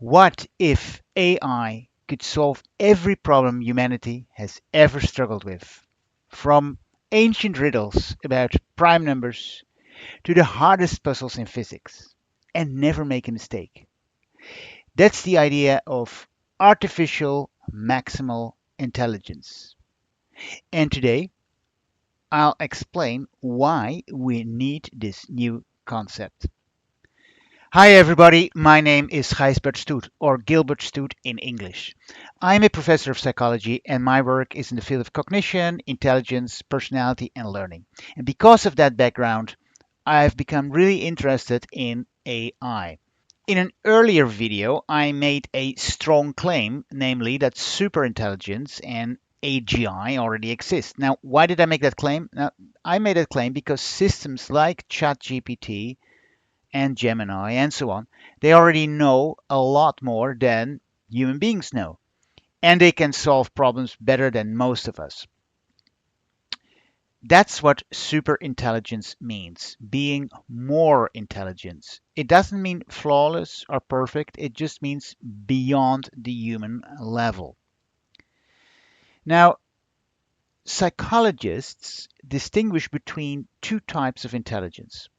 What if AI could solve every problem humanity has ever struggled with? From ancient riddles about prime numbers to the hardest puzzles in physics, and never make a mistake. That's the idea of artificial maximal intelligence. And today, I'll explain why we need this new concept. Hi everybody, my name is Gijsbert Stoet, or Gilbert Stoet in English. I'm a professor of psychology and my work is in the field of cognition, intelligence, personality and learning. And because of that background, I've become really interested in AI. In an earlier video, I made a strong claim, namely that superintelligence and AGI already exist. Now, why did I make that claim? Now, I made that claim because systems like ChatGPT and Gemini and so on, they already know a lot more than human beings know. And they can solve problems better than most of us. That's what super intelligence means, being more intelligent. It doesn't mean flawless or perfect, it just means beyond the human level. Now, psychologists distinguish between two types of intelligence.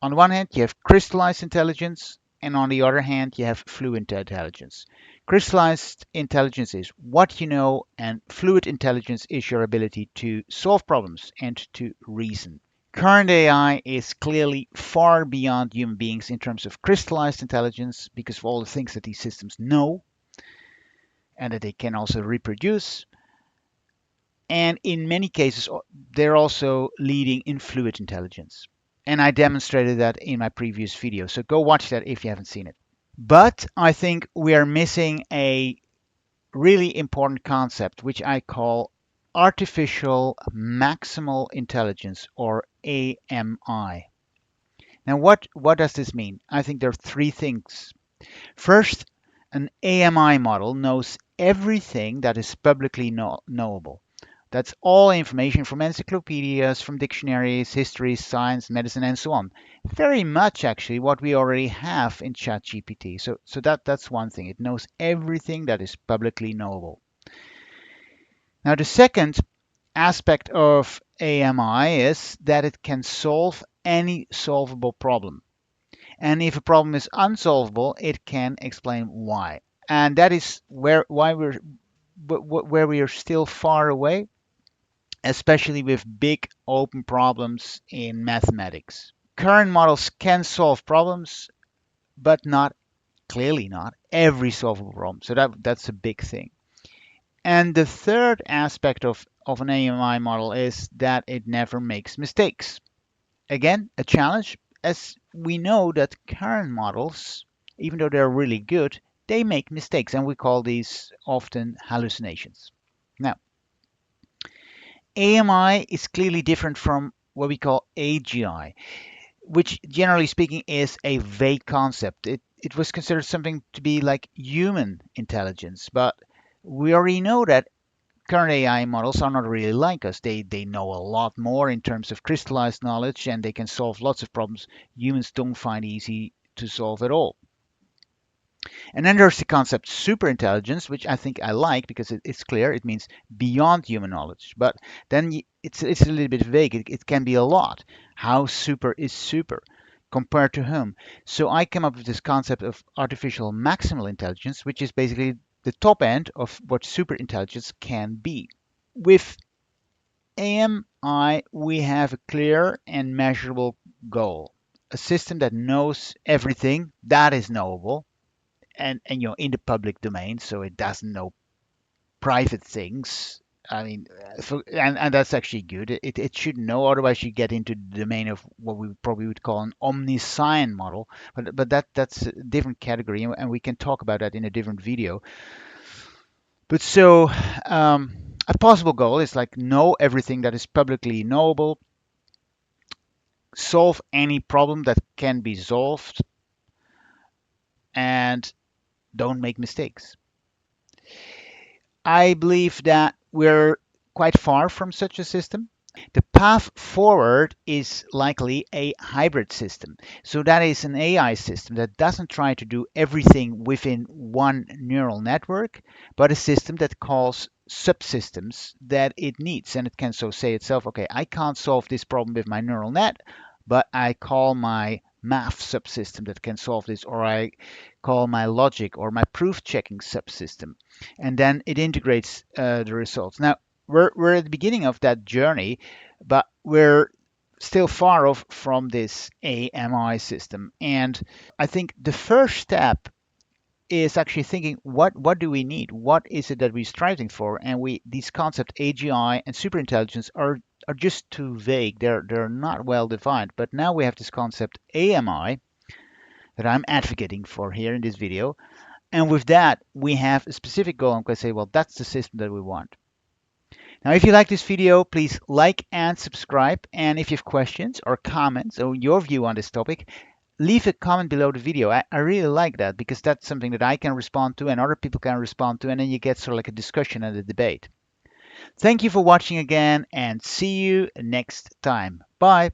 On one hand, you have crystallized intelligence, and on the other hand, you have fluid intelligence. Crystallized intelligence is what you know, and fluid intelligence is your ability to solve problems and to reason. Current AI is clearly far beyond human beings in terms of crystallized intelligence because of all the things that these systems know and that they can also reproduce. And in many cases, they're also leading in fluid intelligence. And I demonstrated that in my previous video. So go watch that if you haven't seen it. But I think we are missing a really important concept, which I call artificial maximal intelligence, or AMI. Now, what does this mean? I think there are three things. First, an AMI model knows everything that is publicly knowable. That's all information from encyclopedias, from dictionaries, history, science, medicine, and so on. Very much actually what we already have in ChatGPT. So that's one thing. It knows everything that is publicly knowable. Now the second aspect of AMI is that it can solve any solvable problem. And if a problem is unsolvable, it can explain why. And that is where we are still far away, especially with big open problems in mathematics. Current models can solve problems, but not clearly not every solvable problem. So that's a big thing. And the third aspect of an AMI model is that it never makes mistakes. Again, a challenge, as we know that current models, even though they're really good, they make mistakes, and we call these often hallucinations. Now, AMI is clearly different from what we call AGI, which generally speaking is a vague concept. It was considered something to be like human intelligence, but we already know that current AI models are not really like us. They know a lot more in terms of crystallized knowledge and they can solve lots of problems humans don't find easy to solve at all. And then there's the concept superintelligence, which I think I like because it's clear. It means beyond human knowledge. But then it's a little bit vague. It can be a lot. How super is super? Compared to whom? So I came up with this concept of artificial maximal intelligence, which is basically the top end of what superintelligence can be. With AMI, we have a clear and measurable goal. A system that knows everything that is knowable and in the public domain, so it doesn't know private things. I mean, and that's actually good. It should know, otherwise you get into the domain of what we probably would call an omniscient model. But that's a different category, and we can talk about that in a different video. But so a possible goal is like know everything that is publicly knowable, solve any problem that can be solved, and don't make mistakes. I believe that we're quite far from such a system. The path forward is likely a hybrid system. So that is an AI system that doesn't try to do everything within one neural network, but a system that calls subsystems that it needs. And it can so say itself, okay, I can't solve this problem with my neural net, but I call my math subsystem that can solve this, or I call my logic or my proof checking subsystem. And then it integrates the results. Now, we're at the beginning of that journey, but we're still far off from this AMI system. And I think the first step is actually thinking what do we need? What is it that we're striving for? And we these concepts AGI and superintelligence are just too vague. They're not well defined. But now we have this concept AMI that I'm advocating for here in this video. And with that, we have a specific goal. I'm going to say, well, that's the system that we want. Now, if you like this video, please like and subscribe. And if you have questions or comments or your view on this topic, leave a comment below the video. I really like that because that's something that I can respond to and other people can respond to. And then you get sort of like a discussion and a debate. Thank you for watching again and see you next time. Bye.